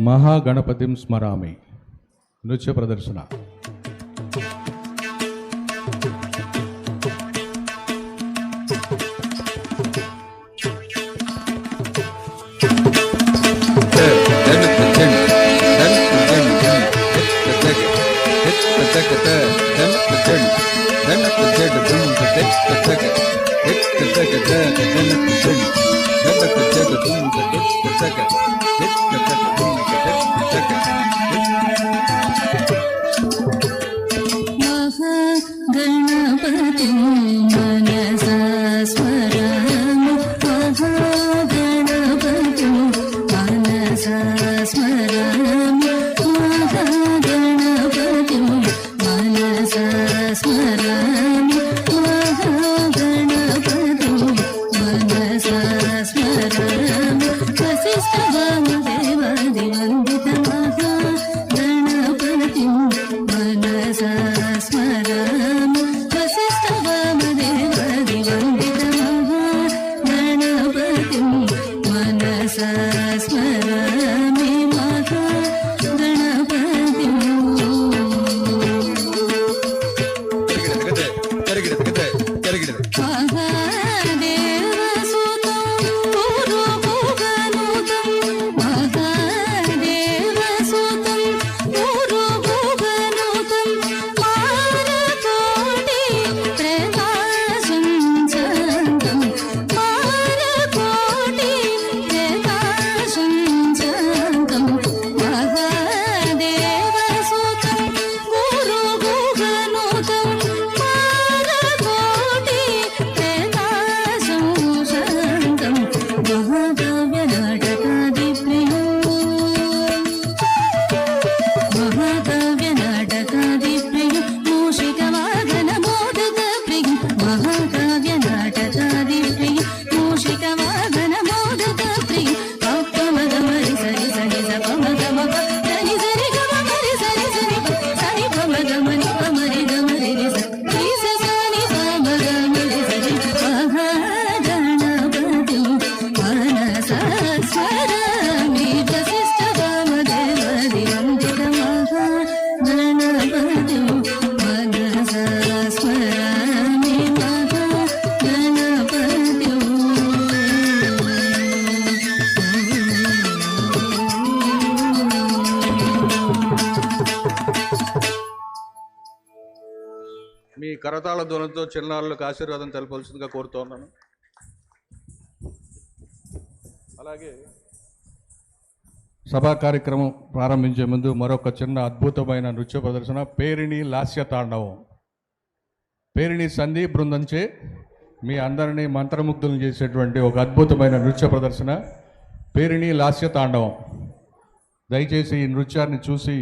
మహాగణపతిం స్మరామి నృత్య ప్రదర్శన. మీ కరతాళ ధ్వనులతో చిన్నారులకు ఆశీర్వాదం తెలపాల్సిందిగా కోరుతున్నాను. అలాగే సభా కార్యక్రమం ప్రారంభించే ముందు మరొక చిన్న అద్భుతమైన నృత్య ప్రదర్శన పేరిణి లాస్య తాండవం. పేరిణి సందీప్ బృందంచే మీ అందరినీ మంత్రముగ్ధులను చేసేటువంటి ఒక అద్భుతమైన నృత్య ప్రదర్శన పేరిణి లాస్య తాండవం. దయచేసి ఈ నృత్యాన్ని చూసి